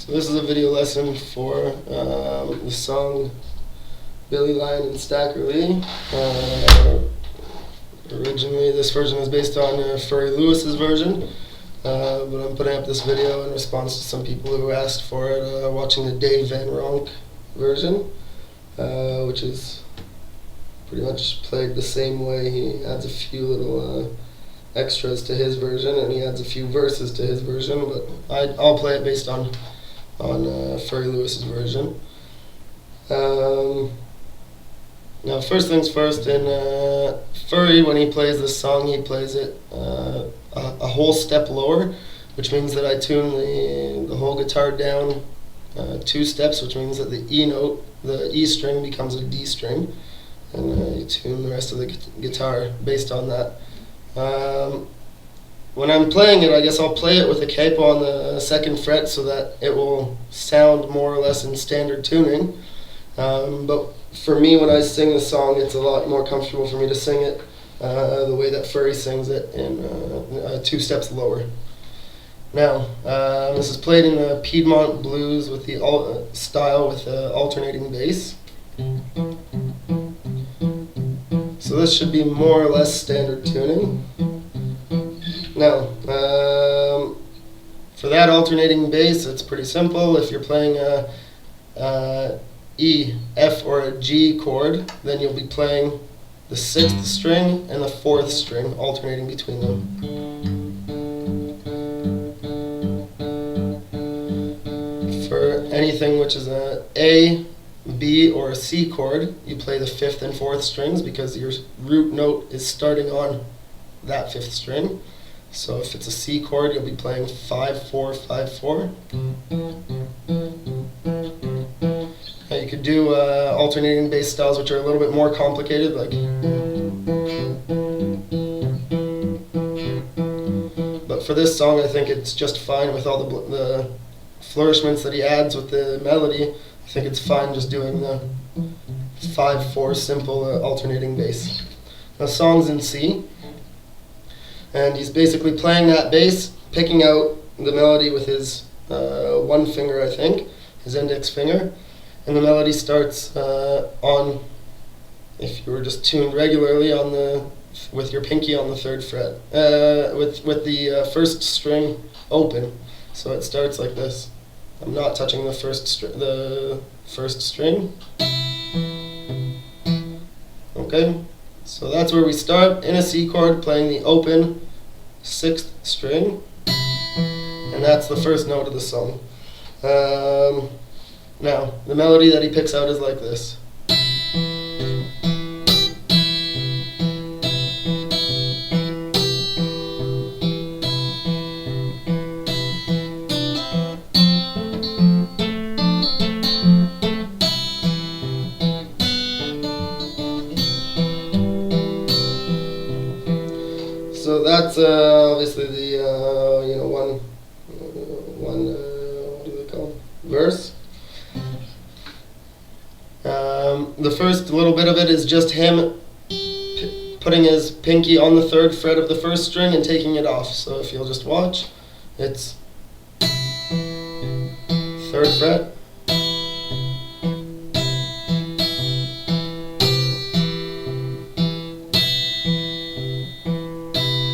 So this is a video lesson for the song Lyons and Stack O'Lee. Originally this version is based on Furry Lewis's version, but I'm putting up this video in response to some people who asked for it, watching the Dave Van Ronk version, which is pretty much played the same way. He adds a few little extras to his version, and he adds a few verses to his version, but I'll play it based on Furry Lewis's version. Now, first things first, in Furry, when he plays this song, he plays it a whole step lower, which means that I tune the whole guitar down 2 steps, which means that the E note, the E string, becomes a D string, and you tune the rest of the guitar based on that. When I'm playing it, I guess I'll play it with a capo on the 2nd fret so that it will sound more or less in standard tuning. But for me, when I sing the song, it's a lot more comfortable for me to sing it the way that Furry sings it, in 2 steps lower. Now, this is played in the Piedmont blues with the style with alternating bass. So this should be more or less standard tuning. Now, for that alternating bass, it's pretty simple. If you're playing a E, F, or a G chord, then you'll be playing the 6th string and the 4th string, alternating between them. For anything which is a B, or a C chord, you play the 5th and 4th strings because your root note is starting on that 5th string. So if it's a C chord, you'll be playing 5-4, 5-4. Now you could do alternating bass styles which are a little bit more complicated, like. But for this song, I think it's just fine with all the flourishments that he adds with the melody. I think it's fine just doing the 5-4 simple alternating bass. The song's in C, and he's basically playing that bass, picking out the melody with his 1 finger, I think, his index finger, and the melody starts on, if you were just tuned regularly, with your pinky on the 3rd fret, with the 1st string open. So it starts like this. I'm not touching the first string. Okay, so that's where we start, in a C chord, playing the open 6th string, and that's the first note of the song. Now, the melody that he picks out is like this. So that's obviously the one what do they call it? Verse. The first little bit of it is just him putting his pinky on the 3rd fret of the 1st string and taking it off. So if you'll just watch, it's 3rd fret.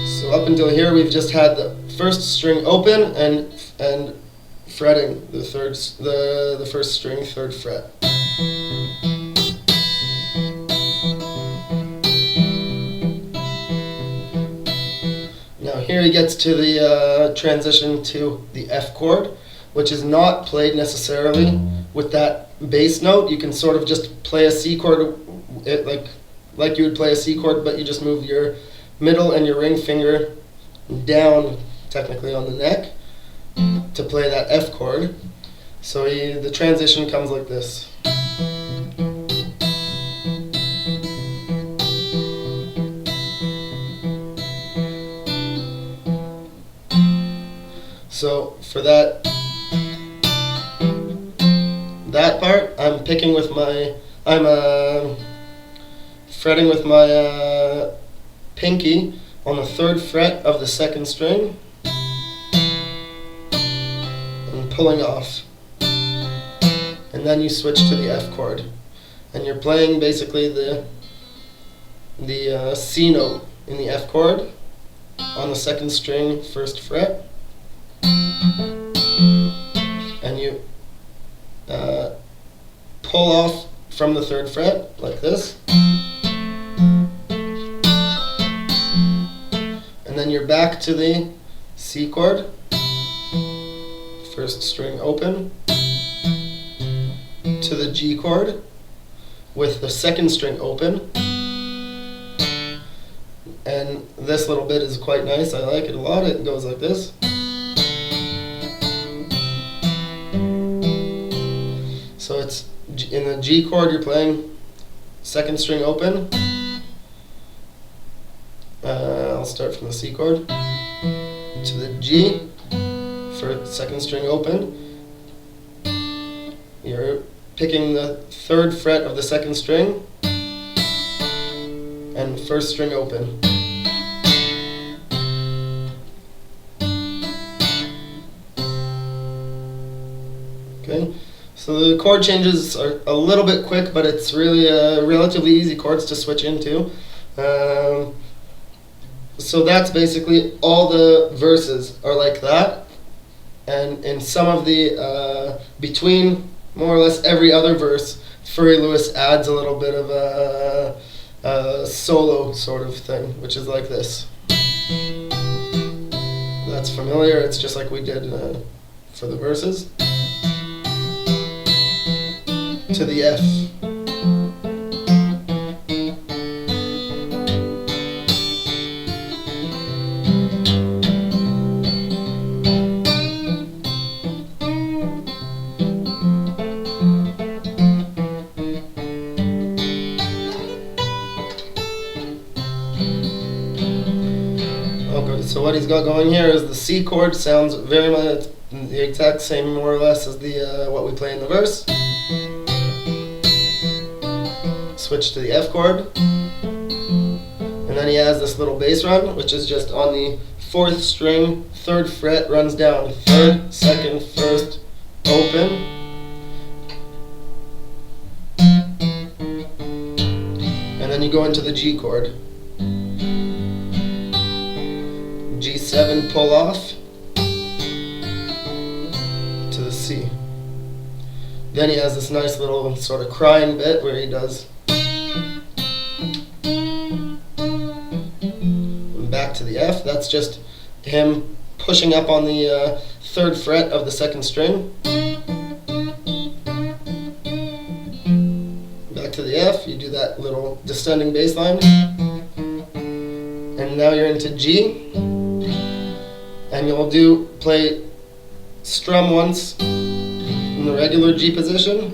So up until here, we've just had the 1st string open and fretting the 1st string 3rd fret. Now here he gets to the transition to the F chord, which is not played necessarily with that bass note. You can sort of just play a C chord, like you would play a C chord, but you just move your middle and your ring finger down, technically on the neck, to play that F chord. So the transition comes like this. So for that part, I'm fretting with my pinky on the 3rd fret of the 2nd string and pulling off. and then you switch to the F chord. And you're playing basically the C note in the F chord on the second string, first fret, and you pull off from the third fret like this, and then you're back to the C chord, first string open, to the G chord with the second string open. And this little bit is quite nice, I like it a lot. It goes like this. So it's in the G chord, you're playing second string open. I'll start from the C chord to the G for second string open. You're picking the third fret of the second string and first string open. Okay, so the chord changes are a little bit quick, but it's really relatively easy chords to switch into. So that's basically all the verses are like that, and in some of the between more or less every other verse, Furry Lewis adds a little bit of a solo sort of thing, which is like this. That's familiar, it's just like we did for the verses. To the F. Okay, so what he's got going here is the C chord sounds very much the exact same, more or less, as the what we play in the verse. Switch to the F chord, and then he has this little bass run, which is just on the fourth string, third fret, runs down, third, second, first, open, and then you go into the G chord. G7, pull off to the C. Then he has this nice little sort of crying bit where he does back to the F. That's just him pushing up on the third fret of the second string. Back to the F, you do that little descending bass line. And now you're into G. And you'll play strum once in the regular G position.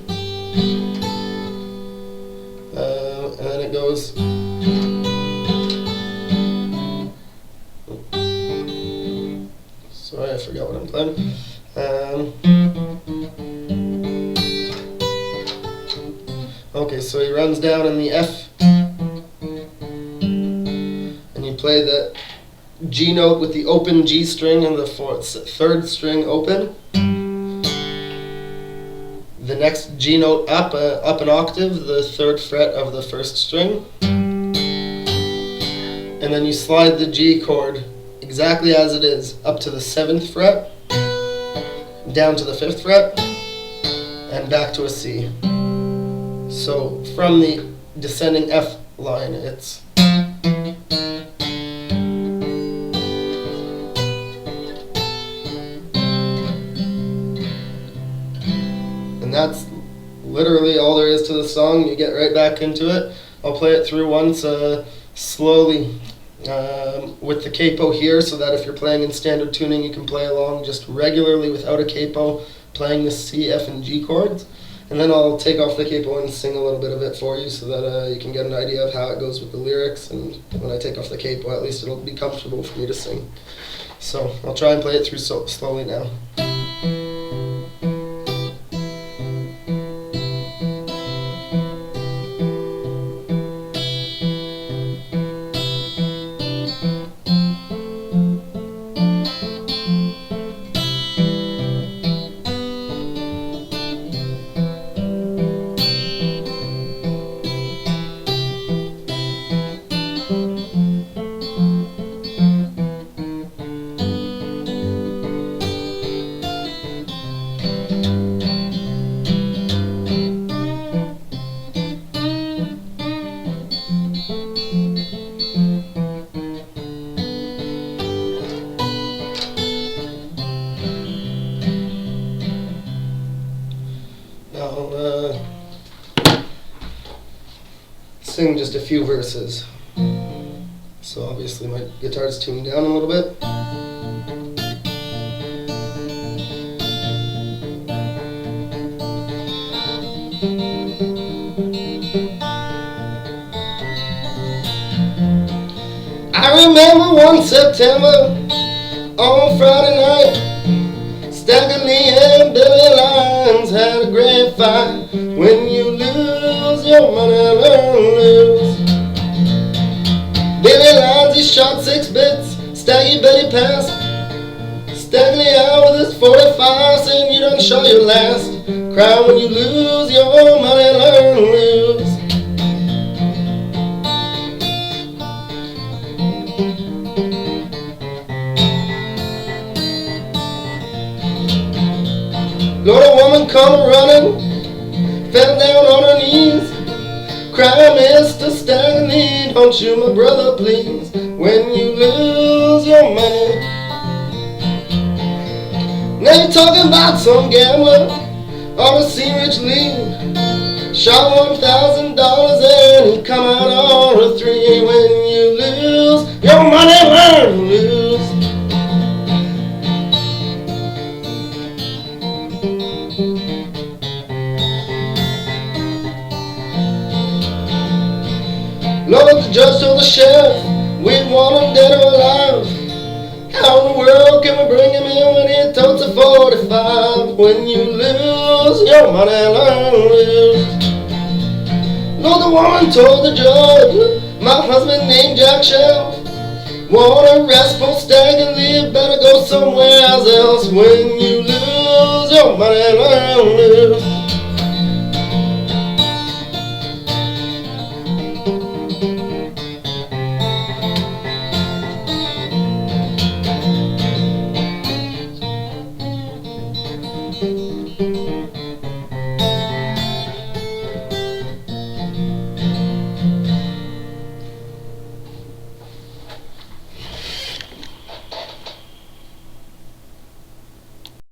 And then it goes. Sorry, I forgot what I'm playing. Okay, so he runs down in the F, and you play the G note with the open G string and the third string open. The next G note up an octave, the third fret of the first string, and then you slide the G chord exactly as it is up to the 7th fret, down to the 5th fret, and back to a C. So from the descending F line, it's and that's literally all there is to the song. You get right back into it. I'll play it through once slowly with the capo here, so that if you're playing in standard tuning, you can play along just regularly without a capo, playing the C, F, and G chords. And then I'll take off the capo and sing a little bit of it for you, so that you can get an idea of how it goes with the lyrics. And when I take off the capo, at least it'll be comfortable for me to sing. So I'll try and play it through slowly now. sing just a few verses. So obviously my guitar's tuned down a little bit. I remember one September on Friday night, Stack O'Lee and Billy Lyons had a great fight. When you lose your money, learn to lose. Billy Lyons, he shot 6 bits, Staggy bet he passed. Stack O'Lee out with his 45, saying you done shot your last. Cry when you lose your money, learn to lose. Lord, a woman come running, fell down on her knees. Cry, Mr. Stack O'Lee, don't you, my brother, please. When you lose your money. Now you're talking about some gambler on a Sea Ridge lead. Shot $1,000 and he come out on a 3. When you lose your money, learn to lose. Lord, the judge told the sheriff we'd want him dead or alive. How in the world can we bring him in when he totes a 45? When you lose your money, learn to lose. Lord, the woman told the judge, my husband named Jack Shelf. Want a rest for Stack O'Lee, better go somewhere else. When